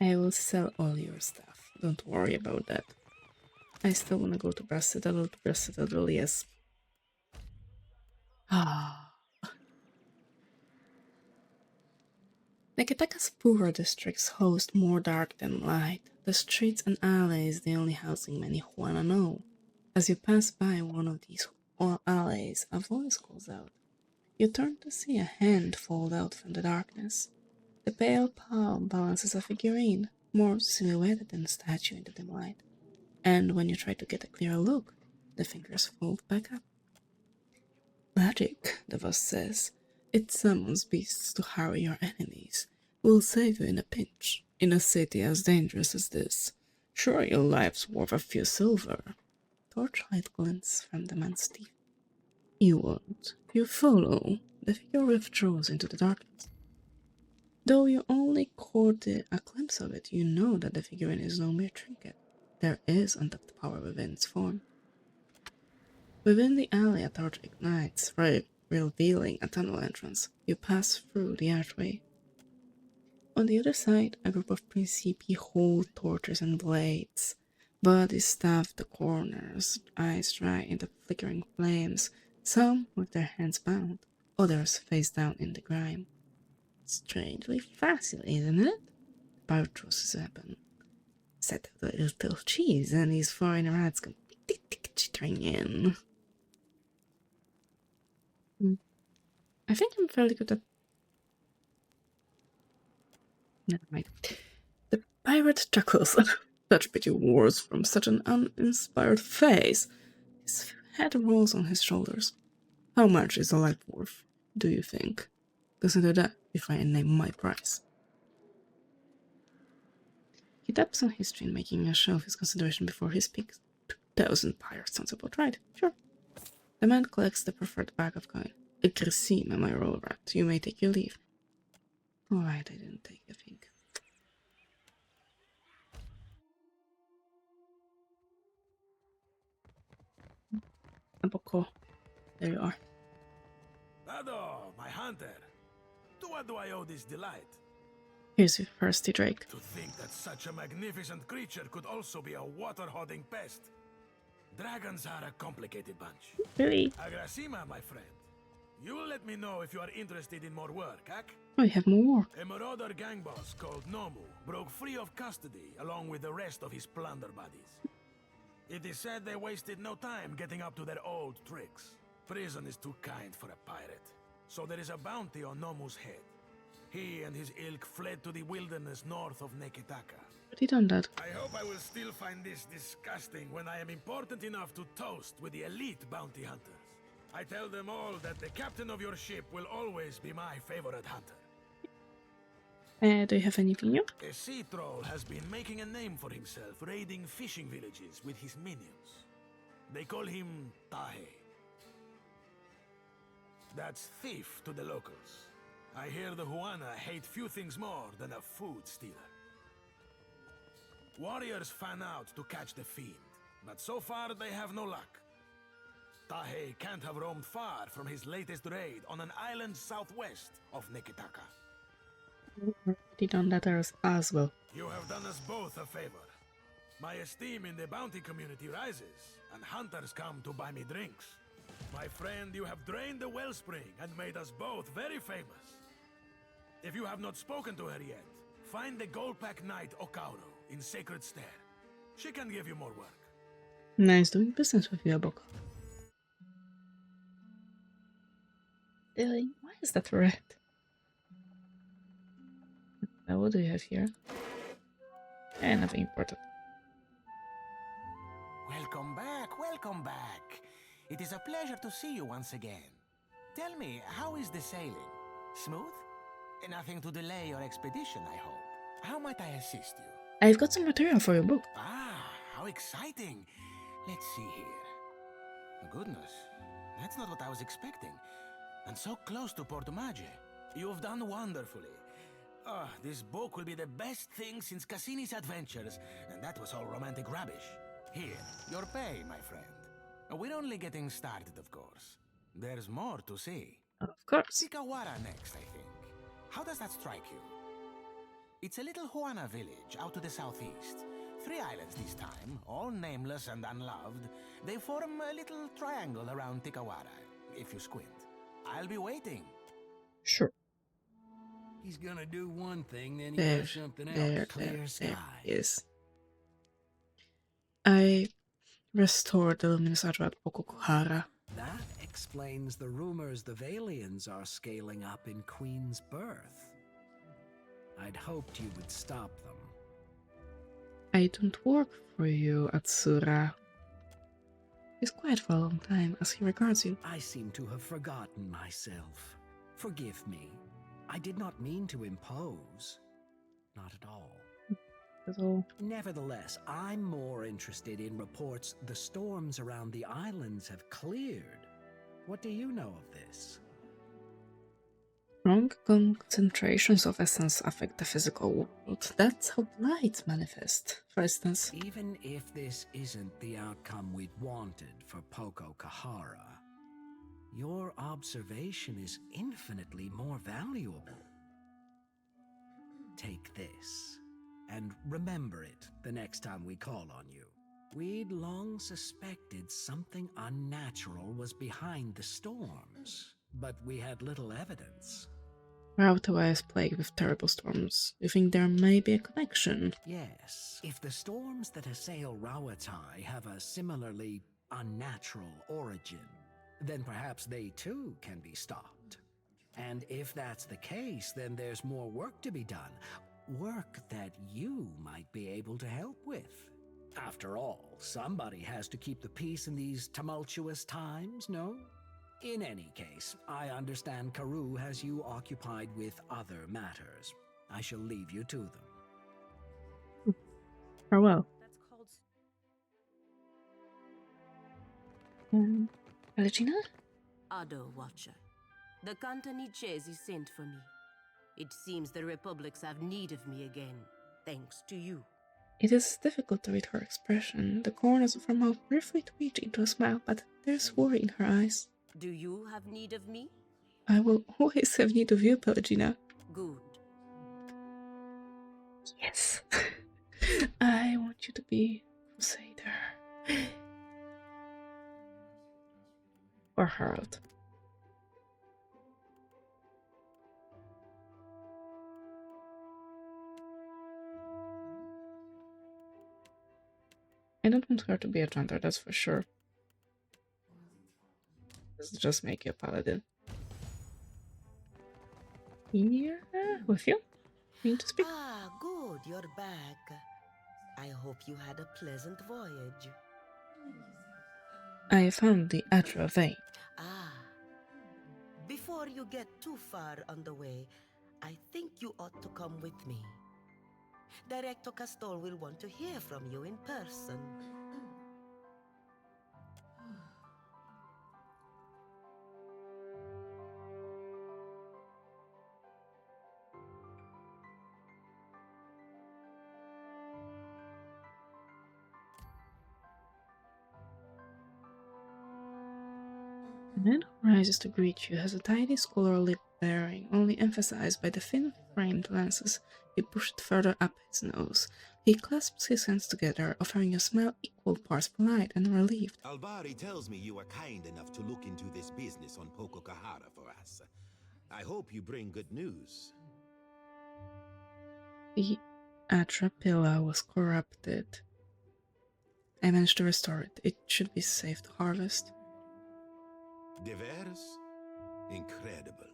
I will sell all your stuff. Don't worry about that. I still wanna go to Brass Citadel, yes. Ah. Neketaka's poorer districts host more dark than light. The streets and alleys the only housing many Juana know. As you pass by one of these alleys, a voice calls out. You turn to see a hand fall out from the darkness. The pale palm balances a figurine, more silhouetted than a statue in the dim light. And when you try to get a clearer look, the fingers fold back up. Magic, the voice says. It summons beasts to harry your enemies. We'll save you in a pinch, in a city as dangerous as this. Sure, your life's worth a few silver. Torchlight glints from the man's teeth. You won't. You follow. The figure withdraws into the darkness. Though you only caught a glimpse of it, you know that the figurine is no mere trinket. There is untapped power within its form. Within the alley, a torch ignites, revealing a tunnel entrance. You pass through the archway. On the other side, a group of Principi hold torches and blades. Bodies staff the corners, eyes dry in the flickering flames, some with their hands bound, others face down in the grime. Strangely facile, isn't it? Pirate throws his weapon. Set the little cheese, and these foreign rats come chittering in. I think I'm fairly good at. Never mind. The pirate chuckles. Such pity words from such an uninspired face. His head rolls on his shoulders. How much is a life worth, do you think? Consider that if I name my price. He taps on his chin, making a show of his consideration before he speaks. 2,000 pirates sounds about right. Sure. The man collects the preferred bag of coin. A grissime, my roll rat. You may take your leave. Alright, I didn't take a thing. Aboko. There you are. Ado, my hunter. To what do I owe this delight? Here's your thirsty Drake. To think that such a magnificent creature could also be a water-hoarding pest. Dragons are a complicated bunch. Really? Agrasima, my friend. You will let me know if you are interested in more work, Ak? Oh, you have more work. A marauder gang boss called Nomu broke free of custody along with the rest of his plunder buddies. It is said they wasted no time getting up to their old tricks. Prison is too kind for a pirate, so there is a bounty on Nomu's head. He and his ilk fled to the wilderness north of Neketaka. But he done that. I hope I will still find this disgusting when I am important enough to toast with the elite bounty hunters. I tell them all that the captain of your ship will always be my favorite hunter. Do you have anything new? A sea troll has been making a name for himself raiding fishing villages with his minions. They call him Tahe. That's thief to the locals. I hear the Huana hate few things more than a food stealer. Warriors fan out to catch the fiend, but so far they have no luck. Tahe can't have roamed far from his latest raid on an island southwest of Neketaka. He done that as well. You have done us both a favor. My esteem in the bounty community rises, and hunters come to buy me drinks. My friend, you have drained the wellspring and made us both very famous. If you have not spoken to her yet, find the Goldpack Knight Okauro in Sacred Stair. She can give you more work. Nice doing business with you, Aboko. Really? Why is that red? Now what do you have here? And nothing important. Welcome back, welcome back. It is a pleasure to see you once again. Tell me, how is the sailing? Smooth? Nothing to delay your expedition, I hope. How might I assist you? I've got some material for your book. Ah, how exciting. Let's see here. Goodness, that's not what I was expecting. And so close to Portomage. You've done wonderfully. Ah, this book will be the best thing since Cassini's adventures, and that was all romantic rubbish. Here, your pay, my friend. We're only getting started, of course. There's more to see. Of course. Sikawara next, I think. How does that strike you? It's a little Huana village out to the southeast. 3 islands this time, all nameless and unloved. They form a little triangle around Tikawara, if you squint. I'll be waiting. Sure. He's gonna do one thing, then he There, does something there, else. Clear there sky. is. I restored the luminous address at Pokokuhara. That explains the rumors the Valians are scaling up in Queen's Birth. I'd hoped you would stop them. I don't work for you, Atsura. He's quiet for a long time as he regards you. I seem to have forgotten myself. Forgive me. I did not mean to impose. Not at all. That's all. Nevertheless, I'm more interested in reports the storms around the islands have cleared. What do you know of this? Strong concentrations of essence affect the physical world. That's how blight manifests, for instance. Even if this isn't the outcome we'd wanted for Poko Kahara, your observation is infinitely more valuable. Take this, and remember it the next time we call on you. We'd long suspected something unnatural was behind the storms, but we had little evidence. Rautawa is plagued with terrible storms. You think there may be a connection? Yes, if the storms that assail Rawatai have a similarly unnatural origin, then perhaps they too can be stopped. And if that's the case, then there's more work to be done. Work that you might be able to help with. After all, somebody has to keep the peace in these tumultuous times, no? In any case, I understand Karoo has you occupied with other matters. I shall leave you to them. Farewell. That's called Regina? Ado Watcher. The Cantaniches is sent for me. It seems the Republics have need of me again, thanks to you. It is difficult to read her expression. The corners of her mouth briefly twitch into a smile, but there's worry in her eyes. Do you have need of me? I will always have need of you, Pelagina. Good. Yes. I want you to be Crusader. Or Herald. I don't want her to be a chanter, that's for sure. Let's just make you a paladin. Here with you? Need to speak? Ah, good, you're back. I hope you had a pleasant voyage. I found the Atra vein. Ah. Before you get too far on the way, I think you ought to come with me. Director Castol will want to hear from you in person. The man who rises to greet you has a tidy scholarly bearing, only emphasized by the thin-framed lenses he pushed further up his nose. He clasps his hands together, offering a smile equal parts polite and relieved. Albari tells me you were kind enough to look into this business on Pokokahara for us. I hope you bring good news. The Atra pillar was corrupted. I managed to restore it. It should be safe to harvest. Devers? Incredible.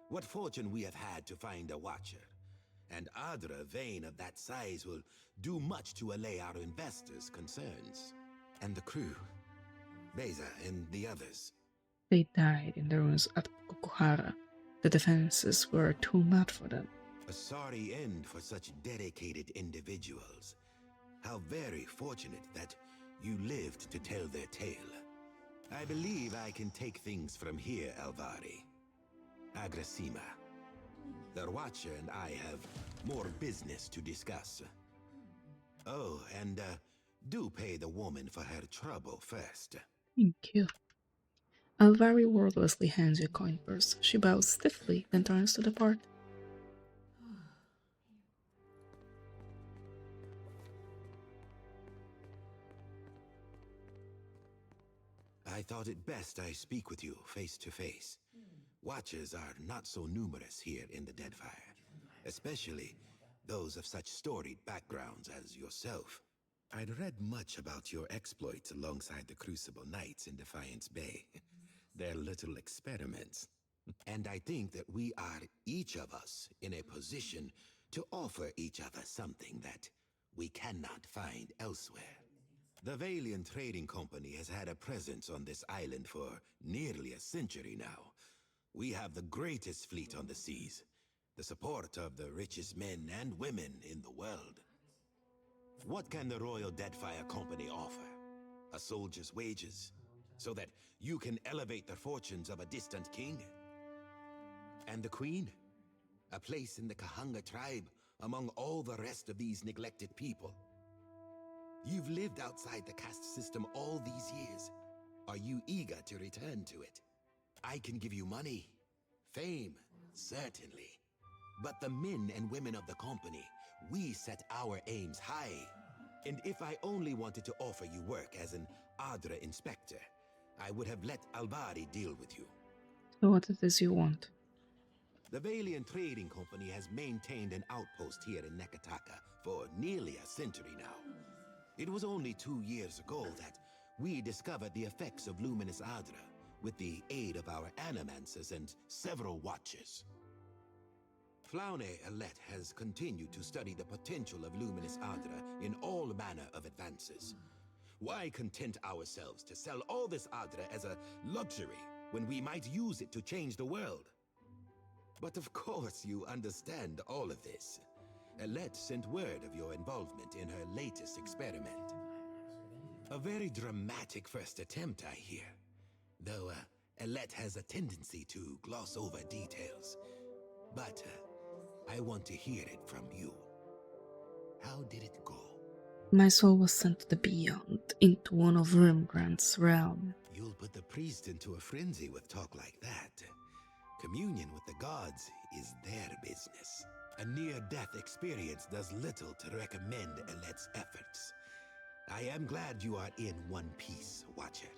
What fortune we have had to find a watcher. And Adra, vein of that size, will do much to allay our investors' concerns. And the crew. Beza and the others. They died in the ruins at Kokuhara. The defenses were too much for them. A sorry end for such dedicated individuals. How very fortunate that you lived to tell their tale. I believe I can take things from here, Alvari. Agrasima. The Watcher and I have more business to discuss. Oh, and do pay the woman for her trouble first. Thank you. Alvari wordlessly hands you a coin purse. She bows stiffly, then turns to depart. I thought it best I speak with you face to face. Watchers are not so numerous here in the Deadfire, especially those of such storied backgrounds as yourself. I'd read much about your exploits alongside the Crucible Knights in Defiance Bay. Their little experiments. And I think that we are, each of us, in a position to offer each other something that we cannot find elsewhere. The Valiant Trading Company has had a presence on this island for nearly a century now. We have the greatest fleet on the seas, the support of the richest men and women in the world. What can the Royal Deadfire Company offer? A soldier's wages, so that you can elevate the fortunes of a distant king? And the Queen? A place in the Kahanga tribe among all the rest of these neglected people. You've lived outside the caste system all these years. Are you eager to return to it? I can give you money, fame, certainly. But the men and women of the company, we set our aims high. And if I only wanted to offer you work as an Adra inspector, I would have let Albari deal with you. So what it is you want? The Valiant Trading Company has maintained an outpost here in Nekataka for nearly a century now. It was only 2 years ago that we discovered the effects of Luminous Adra with the aid of our animancers and several watchers. Flaune Alette has continued to study the potential of Luminous Adra in all manner of advances. Why content ourselves to sell all this Adra as a luxury when we might use it to change the world? But of course you understand all of this. Alette sent word of your involvement in her latest experiment. A very dramatic first attempt, I hear. Though Alette has a tendency to gloss over details. But I want to hear it from you. How did it go? My soul was sent to the beyond, into one of Remgrandt's realm. You'll put the priest into a frenzy with talk like that. Communion with the gods is their business. A near-death experience does little to recommend Alette's efforts. I am glad you are in one piece, Watcher.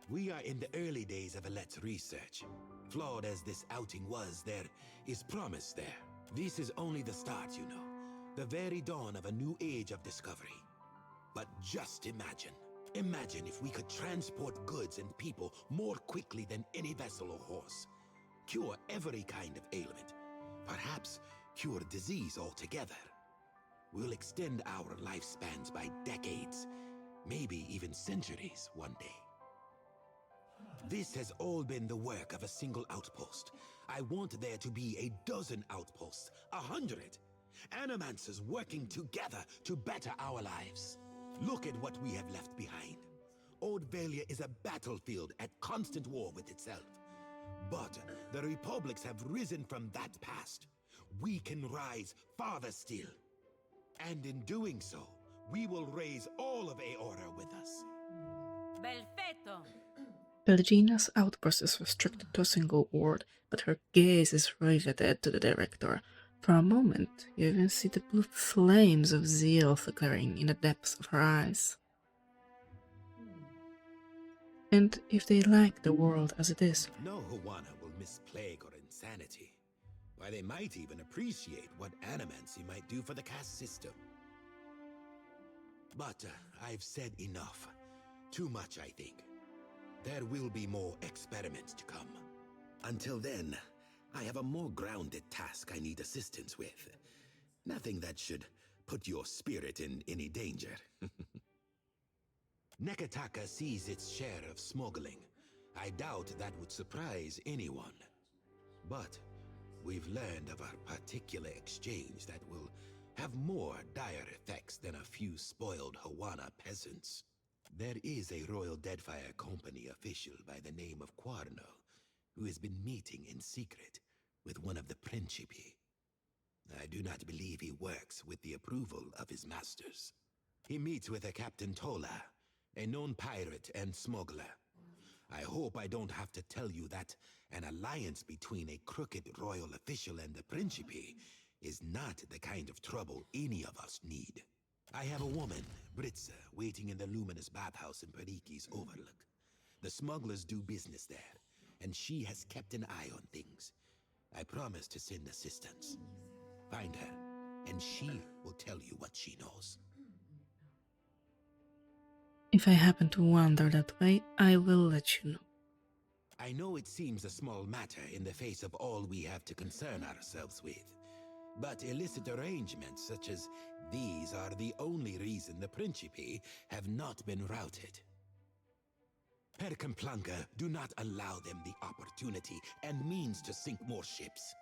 We are in the early days of Alette's research. Flawed as this outing was, there is promise there. This is only the start, you know. The very dawn of a new age of discovery. But just imagine. Imagine if we could transport goods and people more quickly than any vessel or horse. Cure every kind of ailment. Perhaps cure disease altogether. We'll extend our lifespans by decades, maybe even centuries one day. This has all been the work of a single outpost. I want there to be a dozen outposts, 100. Animancers working together to better our lives. Look at what we have left behind. Old Valia is a battlefield at constant war with itself. But the republics have risen from that past. We can rise farther still. And in doing so, we will raise all of Aora with us. Perfetto. Pelagina's outburst is restricted to a single word, but her gaze is riveted to the director. For a moment, you even see the blue flames of zeal flickering in the depths of her eyes. And if they like the world as it is, No Hawana will miss plague or insanity. Why, they might even appreciate what animancy might do for the caste system. But I've said enough. Too much, I think. There will be more experiments to come. Until then, I have a more grounded task I need assistance with. Nothing that should put your spirit in any danger. Nekataka sees its share of smuggling. I doubt that would surprise anyone. But we've learned of a particular exchange that will have more dire effects than a few spoiled Hawana peasants. There is a Royal Deadfire Company official by the name of Quarno, who has been meeting in secret with one of the Principi. I do not believe he works with the approval of his masters. He meets with a Captain Tola, a known pirate and smuggler. I hope I don't have to tell you that an alliance between a crooked royal official and the Principi is not the kind of trouble any of us need. I have a woman, Britza, waiting in the luminous bathhouse in Periki's Overlook. The smugglers do business there, and she has kept an eye on things. I promise to send assistance. Find her, and she will tell you what she knows. If I happen to wander that way, I will let you know. I know it seems a small matter in the face of all we have to concern ourselves with. But illicit arrangements such as these are the only reason the Principi have not been routed. Per Complanca, do not allow them the opportunity and means to sink more ships.